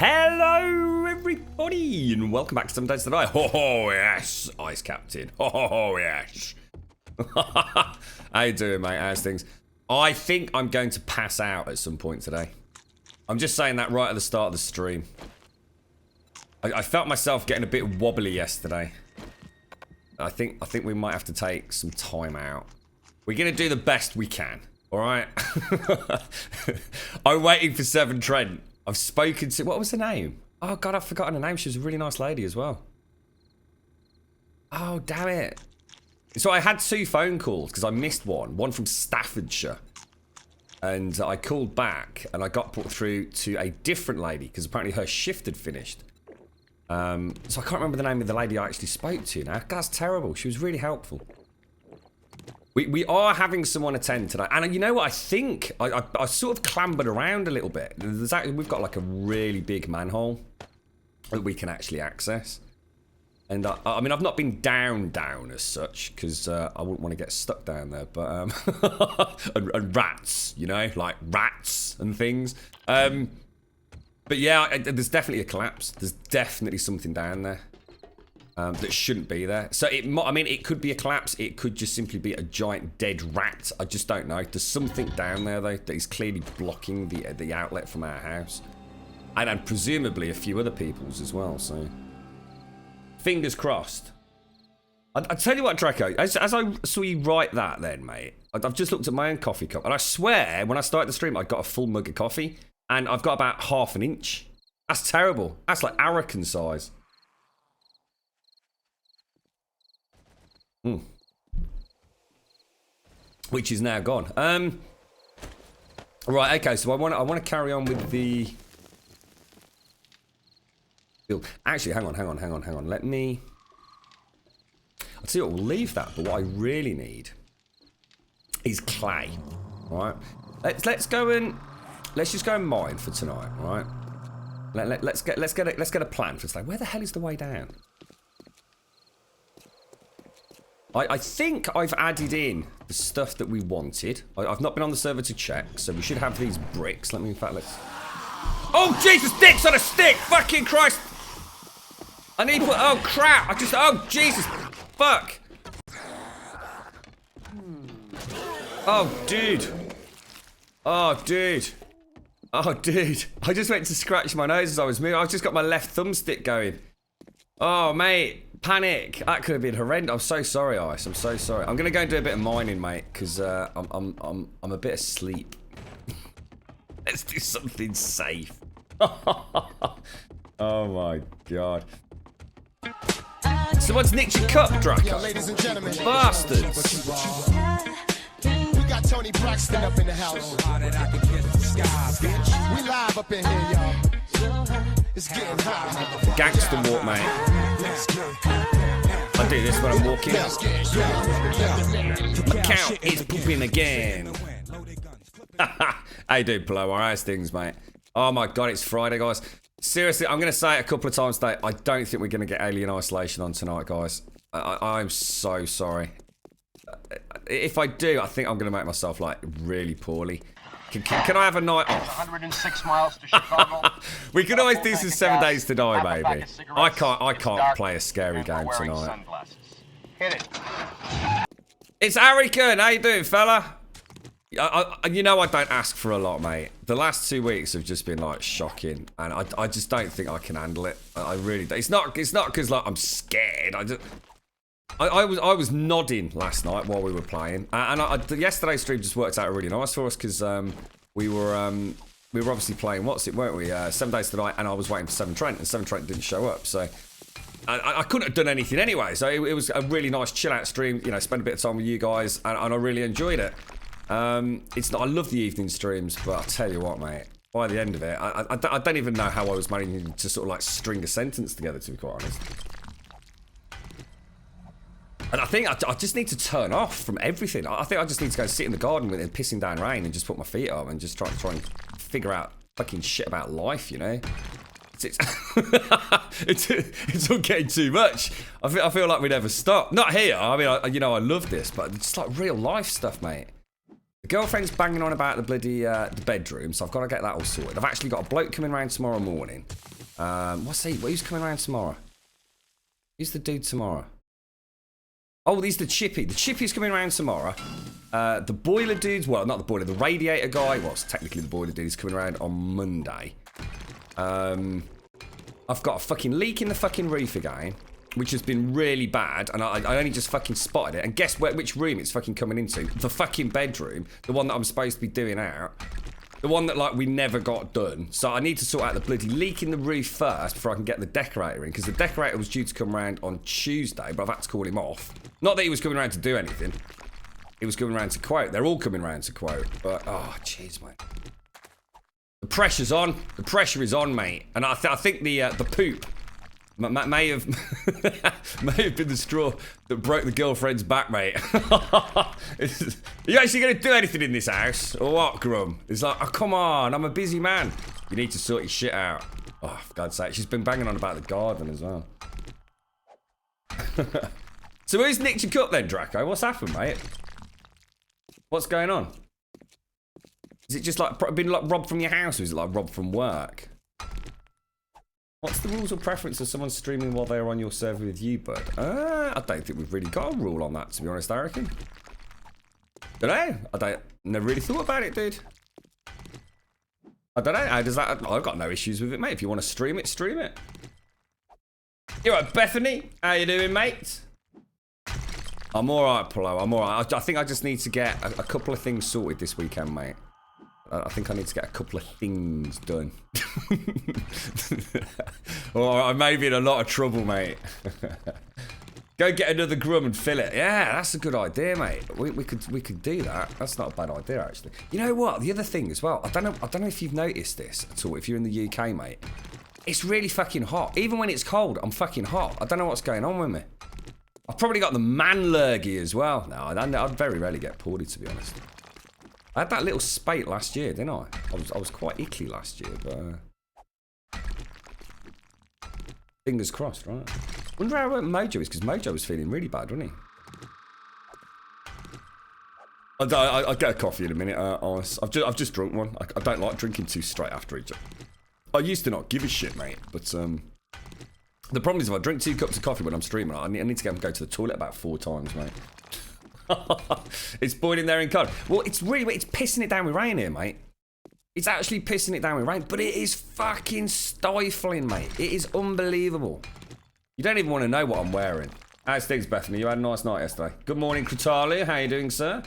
Hello, everybody, and welcome back to 7 Days to Die. Oh, yes, Ice Captain. Oh, yes. How you doing, mate? How's things? I think I'm going to pass out at some point today. I'm just saying that right at the start of the stream. I felt myself getting a bit wobbly yesterday. I think we might have to take some time out. We're going to do the best we can, all right? I'm waiting for Seven Trent. I've spoken to... What was her name? Oh, God, I've forgotten her name. She was a really nice lady as well. Oh, damn it. So I had 2 phone calls because I missed one from Staffordshire. And I called back and I got put through to a different lady because apparently her shift had finished. So I can't remember the name of the lady I actually spoke to now. That's terrible. She was really helpful. We are having someone attend today. And you know what? I think I sort of clambered around a little bit. We've got like a really big manhole that we can actually access. And I mean, I've not been down as such because I wouldn't want to get stuck down there. But and rats, you know, like rats and things. But yeah, there's definitely a collapse. There's definitely something down there that shouldn't be there. So I mean, it could be a collapse. It could just simply be a giant dead rat. I just don't know. There's something down there though that is clearly blocking the outlet from our house, and presumably a few other people's as well. So fingers crossed. I tell you what, Draco. As I saw you write that, then mate, I've just looked at my own coffee cup, and I swear when I started the stream, I got a full mug of coffee. And I've got about ½ an inch. That's terrible. That's like Arakan size. Which is now gone. Right, okay, so I want to carry on with the... Actually, hang on. Let me... I'll tell you what, we'll leave that, but what I really need is clay. Alright? Let's go and... Let's just go and mine for tonight, all right? Let's get a plan for today. Where the hell is the way down? I think I've added in the stuff that we wanted. I've not been on the server to check, so we should have these bricks. Let me, in fact, let's... Oh, Jesus, dicks on a stick! Fucking Christ! I need to put... Oh, crap! Oh, Jesus! Fuck! Oh, dude! Oh, dude! Oh, dude. I just went to scratch my nose as I was moving. I've just got my left thumbstick going. Oh, mate. Panic. That could have been horrendous. I'm so sorry, Ice. I'm so sorry. I'm going to go and do a bit of mining, mate, because I'm a bit asleep. Let's do something safe. Oh, my God. Someone's nicked your cup, Draco. Ladies and gentlemen. Bastards. Got Tony Braxton up in the house. We live up in here, y'all. It's getting hot. Gangster walk, mate. I do this when I'm walking. My count is pooping again. How you doing, Plo? How's things, mate? Oh my God, it's Friday, guys. Seriously, I'm going to say it a couple of times today. I don't think we're going to get Alien Isolation on tonight, guys. I'm so sorry. If I do, I think I'm going to make myself, like, really poorly. Can I have a night off? 106 miles to Chicago. We can always do some 7 Days to Die, baby. I can't play a scary game tonight. Hit it. It's Arican. How you doing, fella? You know I don't ask for a lot, mate. The last 2 weeks have just been, like, shocking. And I just don't think I can handle it. I really don't. It's not because, like, I'm scared. I was nodding last night while we were playing, and yesterday's stream just worked out really nice for us because we were obviously playing weren't we? 7 Days to Die, and I was waiting for Seven Trent, and Seven Trent didn't show up, so I couldn't have done anything anyway. So it was a really nice chill out stream, you know, spend a bit of time with you guys, and I really enjoyed it. I love the evening streams, but I tell you what, mate, by the end of it, I don't even know how I was managing to sort of like string a sentence together, to be quite honest. And I think I just need to turn off from everything. I think I just need to go sit in the garden with it pissing down rain and just put my feet up and just try and figure out fucking shit about life, you know? It's all getting too much. I feel like we never stop. Not here. I mean, I love this, but it's like real life stuff, mate. girlfriend's banging on about the bloody the bedroom, so I've got to get that all sorted. I've actually got a bloke coming around tomorrow morning. Who's coming around tomorrow? Who's the dude tomorrow? Oh, he's the chippy. The chippy's coming around tomorrow. The boiler dude's, well, not the boiler, the radiator guy. Well, it's technically the boiler dude. He's coming around on Monday. I've got a fucking leak in the fucking roof again, which has been really bad, and I only just fucking spotted it. And guess which room it's fucking coming into? The fucking bedroom. The one that I'm supposed to be doing out. The one that, like, we never got done. So I need to sort out the bloody leak in the roof first before I can get the decorator in, because the decorator was due to come around on Tuesday, but I've had to call him off. Not that he was coming around to do anything. He was coming around to quote. They're all coming around to quote. But, oh, jeez, mate. The pressure's on. The pressure is on, mate. And I think the poop may have may have been the straw that broke the girlfriend's back, mate. Are you actually going to do anything in this house? Or what, Grum? It's like, oh, come on, I'm a busy man. You need to sort your shit out. Oh, for God's sake. She's been banging on about the garden as well. So who's nicked your cup then, Draco? What's happened, mate? What's going on? Is it just like been like robbed from your house, or is it like robbed from work? What's the rules or preference of someone streaming while they're on your server with you, bud? I don't think we've really got a rule on that, to be honest, I reckon. Don't know. Never really thought about it, dude. I don't know. How does that? I've got no issues with it, mate. If you want to stream it, stream it. You right, Bethany? How you doing, mate? I'm alright, Polo. I'm alright. I think I just need to get a couple of things sorted this weekend, mate. I think I need to get a couple of things done. Or I may be in a lot of trouble, mate. Go get another Grum and fill it. Yeah, that's a good idea, mate. We could do that. That's not a bad idea, actually. You know what? The other thing as well. I don't know if you've noticed this at all. If you're in the UK, mate, it's really fucking hot. Even when it's cold, I'm fucking hot. I don't know what's going on with me. I've probably got the man lurgy as well. No, I'd very rarely get poorly, to be honest. I had that little spate last year, didn't I? I was quite icky last year, but fingers crossed, right? Wonder how Mojo is, because Mojo was feeling really bad, wasn't he? I'll get a coffee in a minute. I've just drunk one. I don't like drinking two straight after each other. I used to not give a shit, mate, but the problem is if I drink 2 cups of coffee when I'm streaming, I need to go to the toilet about 4 times, mate. It's boiling there in cold. Well, it's pissing it down with rain here, mate. It's actually pissing it down with rain, but it is fucking stifling, mate. It is unbelievable. You don't even want to know what I'm wearing. How's things, Bethany? You had a nice night yesterday. Good morning, Kritalu. How you doing, sir?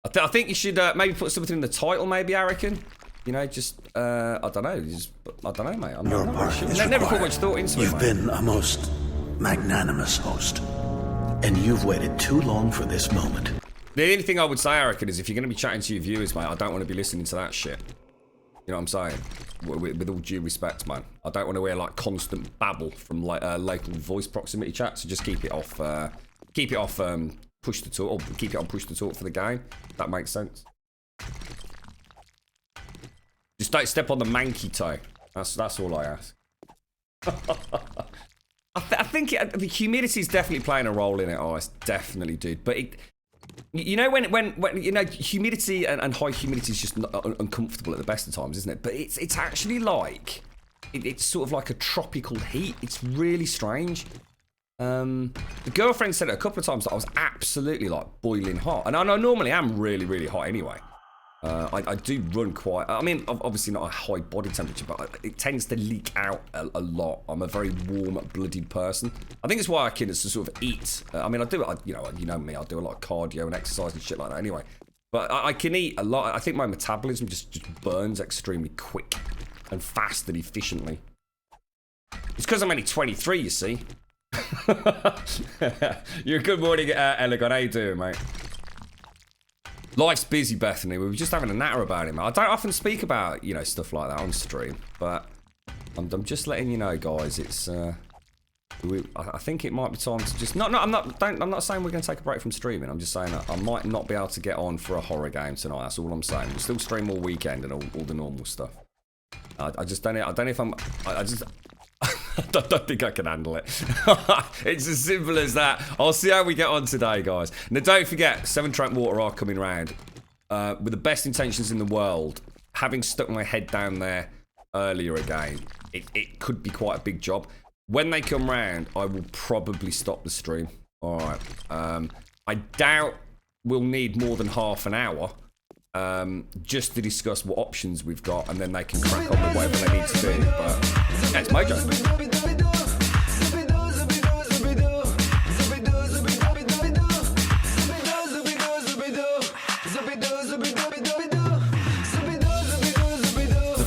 I think you should maybe put something in the title, maybe, I reckon. You know, just, I don't know. I don't know, mate. I'm not really sure. Never put much thought into it, You've been a most magnanimous host, and you've waited too long for this moment. The only thing I would say, I reckon, is if you're going to be chatting to your viewers, mate, I don't want to be listening to that shit. You know what I'm saying? With all due respect, man. I don't want to hear, like, constant babble from, like, local voice proximity chat, so just keep it off, push to talk, or keep it on push to talk for the game. That makes sense. Just don't step on the manky toe. That's all I ask. I think the humidity is definitely playing a role in it. Oh, it's definitely, dude. But you know when you know humidity and high humidity is just uncomfortable at the best of times, isn't it? But it's actually like it's sort of like a tropical heat. It's really strange. The girlfriend said it a couple of times that I was absolutely like boiling hot, and I normally am really, really hot anyway. I do run quite, I mean, obviously not a high body temperature, but it tends to leak out a lot. I'm a very warm-blooded person. I think it's why I can sort of eat. I mean, you know me, I do a lot of cardio and exercise and shit like that anyway. But I can eat a lot. I think my metabolism just burns extremely quick and fast and efficiently. It's because I'm only 23, you see. You're good morning, Elegant. How you doing, mate? Life's busy, Bethany. We were just having a natter about it, man. I don't often speak about, you know, stuff like that on stream, but I'm just letting you know, guys. It's I think it might be time to just I'm not saying we're going to take a break from streaming. I'm just saying that I might not be able to get on for a horror game tonight. That's all I'm saying. We'll still stream all weekend and all the normal stuff. I just don't know. I don't know if I just don't think I can handle it. It's as simple as that. I'll see how we get on today, guys. Now, don't forget, 7 Track Water are coming round. With the best intentions in the world, having stuck my head down there earlier again, it could be quite a big job. When they come round, I will probably stop the stream. All right. I doubt we'll need more than half an hour just to discuss what options we've got, and then they can crack on with whatever they need to do. But yeah, it's Mojo.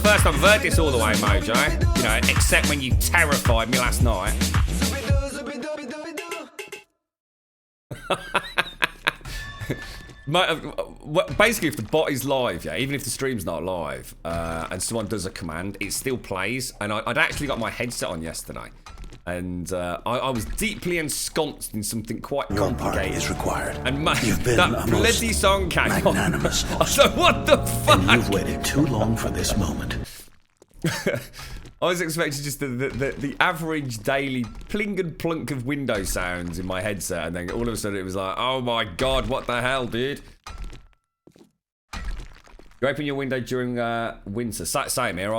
First I've heard this all the way, Mojo. You know, except when you terrified me last night. Basically, if the bot is live, yeah, even if the stream's not live, and someone does a command, it still plays. And I'd actually got my headset on yesterday, and I was deeply ensconced in something quite Your complicated. party is required. And You've been that a bloody most song came on. magnanimous I host. was like, what the fuck? And you've waited too long for this moment. I was expecting just the average daily pling and plunk of window sounds in my headset, and then all of a sudden it was like, oh my god, what the hell, dude? You open your window during winter. Same here.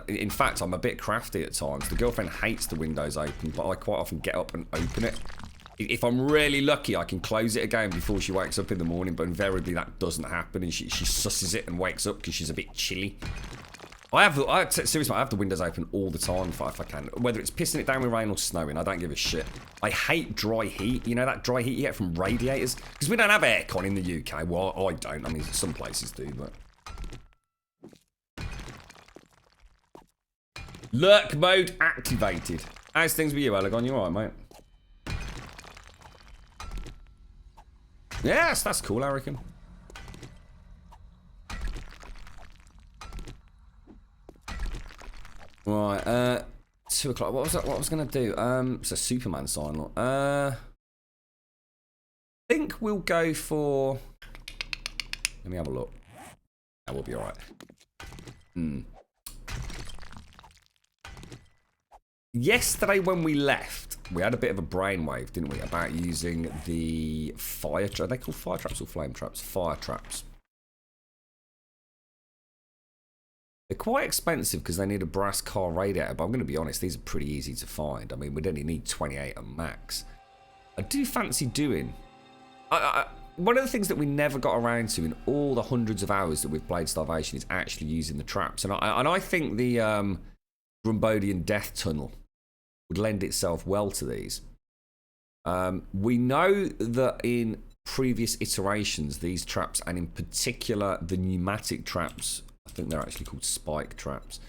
In fact, I'm a bit crafty at times. The girlfriend hates the windows open, but I quite often get up and open it. If I'm really lucky, I can close it again before she wakes up in the morning, but invariably that doesn't happen, and she susses it and wakes up because she's a bit chilly. Seriously, I have the windows open all the time if I can. Whether it's pissing it down with rain or snowing, I don't give a shit. I hate dry heat. You know that dry heat you get from radiators? Because we don't have aircon in the UK. Well, I don't. I mean, some places do, but... Lurk mode activated. How's things with you, Elegon? You alright, mate? Yes, that's cool, I reckon. Right, 2 o'clock. What was that? What I was gonna do? It's a Superman sign. I think we'll go for. Let me have a look. That will be alright. Yesterday when we left, we had a bit of a brainwave, didn't we, about using the fire traps. Are they called fire traps or flame traps? Fire traps. They're quite expensive because they need a brass car radiator, but I'm going to be honest, these are pretty easy to find. I mean, we'd only need 28 at max. I do fancy doing... one of the things that we never got around to in all the hundreds of hours that we've played Starvation is actually using the traps. And I think the Grumbodian Death Tunnel would lend itself well to these. We know that in previous iterations, these traps, and in particular the pneumatic traps, I think they're actually called spike traps,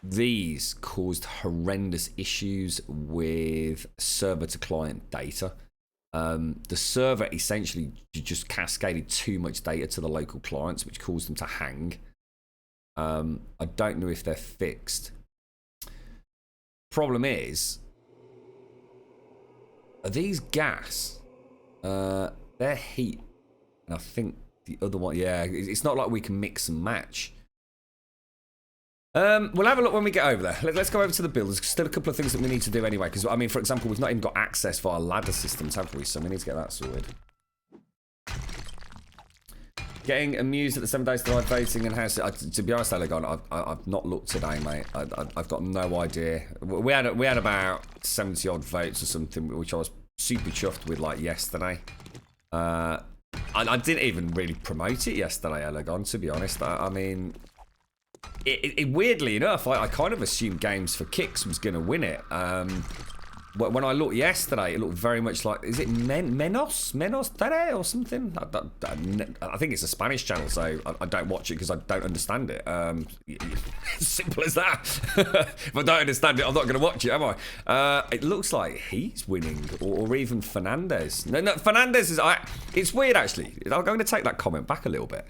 these caused horrendous issues with server to client data. The server essentially just cascaded too much data to the local clients, which caused them to hang. I don't know if they're fixed. Problem is, are these gas? They're heat. And I think the other one, yeah, it's not like we can mix and match. We'll have a look when we get over there. Let's go over to the build. There's still a couple of things that we need to do anyway. Because, I mean, for example, we've not even got access via ladder systems, have we? So we need to get that sorted. Getting amused at the 7 days to live voting and how... to be honest, Elegon, I've not looked today, mate. I've got no idea. We had about 70-odd votes or something, which I was super chuffed with, like, yesterday. I didn't even really promote it yesterday, Elegon, to be honest. I mean... weirdly enough, I kind of assumed Games for Kicks was going to win it. When I looked yesterday, it looked very much like, is it Menos Tere or something? I think it's a Spanish channel, so I don't watch it because I don't understand it. Simple as that. If I don't understand it, I'm not going to watch it, am I? It looks like he's winning, or even Fernandez. No, Fernandez is... It's weird, actually. I'm going to take that comment back a little bit.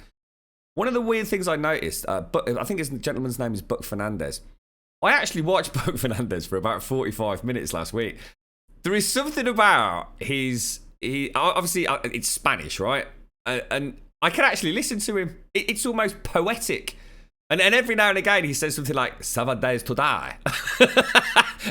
One of the weird things I noticed, but I think his gentleman's name is Buck Fernandez. I actually watched Buck Fernandez for about 45 minutes last week. There is something about obviously, it's Spanish, right? And I can actually listen to him. It's almost poetic. And every now and again, he says something like, 7 days to die.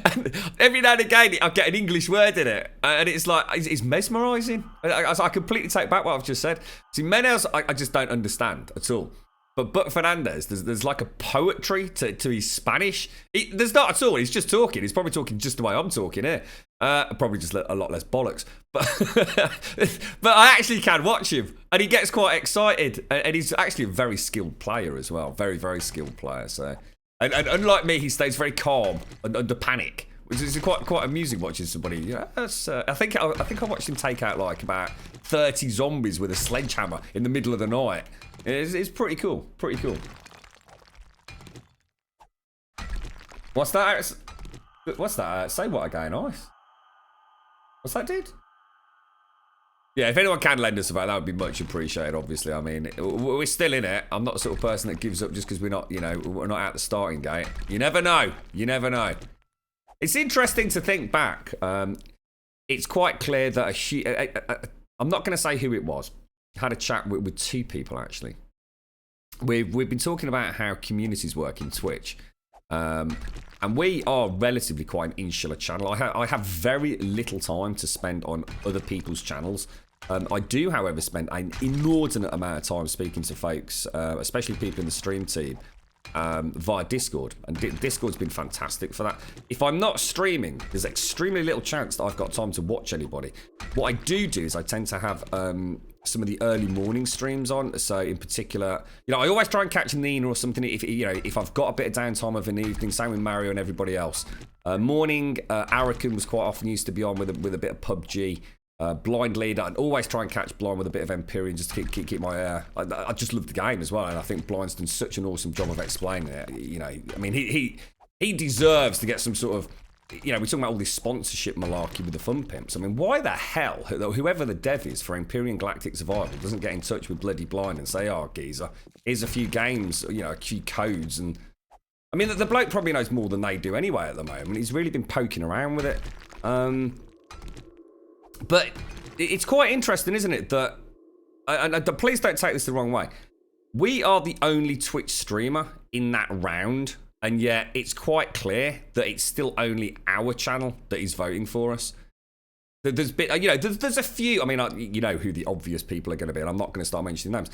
And every now and again, I get an English word in it, and it's like, it's mesmerising. I completely take back what I've just said. See, Menez, I just don't understand at all. But Fernandez, there's like a poetry to his Spanish. There's not at all. He's just talking. He's probably talking just the way I'm talking here. Probably just a lot less bollocks. But but I actually can watch him, and he gets quite excited. And he's actually a very skilled player as well. Very, very skilled player. So, and unlike me, he stays very calm and under panic, which is quite amusing watching somebody. Yeah, I think I watched him take out like about 30 zombies with a sledgehammer in the middle of the night. It's pretty cool. Pretty cool. What's that? What's that? Say what again, Ice? What's that, dude? Yeah, if anyone can lend us a vote, that would be much appreciated, obviously. I mean, we're still in it. I'm not the sort of person that gives up just because we're not, we're not out the starting gate. You never know. You never know. It's interesting to think back. It's quite clear that I'm not going to say who it was. I had a chat with two people, actually. We've been talking about how communities work in Twitch. And we are relatively quite an insular channel. I have very little time to spend on other people's channels. I do, however, spend an inordinate amount of time speaking to folks, especially people in the stream team, via Discord. And Discord's been fantastic for that. If I'm not streaming, there's extremely little chance that I've got time to watch anybody. What I do is I tend to have some of the early morning streams on. So in particular, I always try and catch Nina or something if I've got a bit of downtime of an evening. Same with Mario and everybody else. Morning, Arakan was quite often used to be on with a bit of PUBG. Blind leader, I'd always try and catch Blind with a bit of Empyrean just to keep my I just love the game as well, and I think Blind's done such an awesome job of explaining it. I mean, he deserves to get some sort of, we're talking about all this sponsorship malarkey with the Fun Pimps. I mean, why the hell, whoever the dev is for Empyrean Galactic Survival doesn't get in touch with bloody Blind and say, oh, geezer, here's a few games, a few codes, and I mean, the bloke probably knows more than they do anyway at the moment. He's really been poking around with it. But it's quite interesting, isn't it, that, and please don't take this the wrong way, we are the only Twitch streamer in that round, and yet it's quite clear that it's still only our channel that is voting for us. There's there's a few, I mean, you know who the obvious people are going to be, and I'm not going to start mentioning names.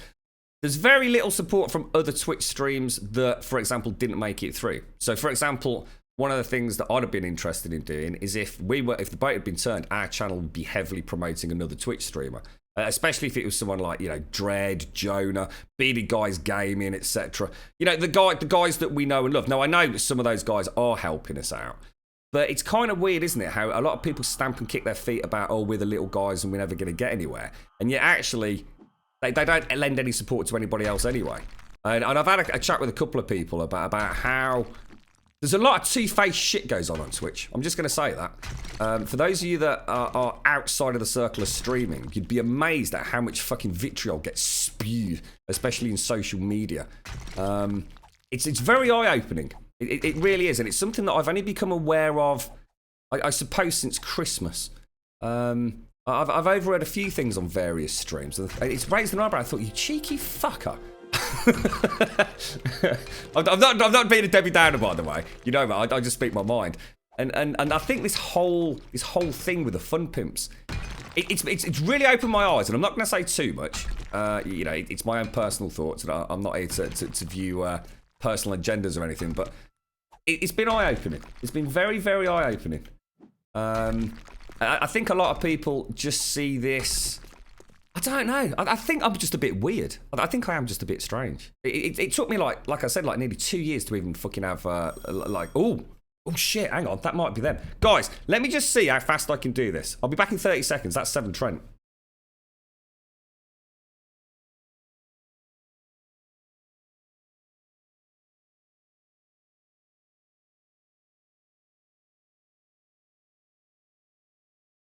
There's very little support from other Twitch streams that, for example, didn't make it through. So, for example, one of the things that I'd have been interested in doing is if the boat had been turned, our channel would be heavily promoting another Twitch streamer. Especially if it was someone like, Dread, Jonah, Bearded Guys Gaming, etc. The guys that we know and love. Now, I know that some of those guys are helping us out. But it's kind of weird, isn't it, how a lot of people stamp and kick their feet about, oh, we're the little guys and we're never going to get anywhere. And yet, actually, they don't lend any support to anybody else anyway. And I've had a chat with a couple of people about how there's a lot of two-faced shit goes on Twitch. I'm just going to say that. For those of you that are outside of the circle of streaming, you'd be amazed at how much fucking vitriol gets spewed, especially in social media. It's very eye-opening. It really is, and it's something that I've only become aware of, I suppose, since Christmas. I've overheard a few things on various streams, and it's raised an eyebrow. I thought, you cheeky fucker. I'm not being a Debbie Downer, by the way. I just speak my mind. And I think this whole thing with the Fun Pimps, it's really opened my eyes. And I'm not going to say too much. It's my own personal thoughts, and I'm not here to view personal agendas or anything. But it's been eye-opening. It's been very, very eye-opening. I think a lot of people just see this. I don't know. I think I'm just a bit weird. I think I am just a bit strange. It took me like I said, nearly 2 years to even fucking have oh shit, hang on, that might be them. Guys, let me just see how fast I can do this. I'll be back in 30 seconds. That's 7 Trent.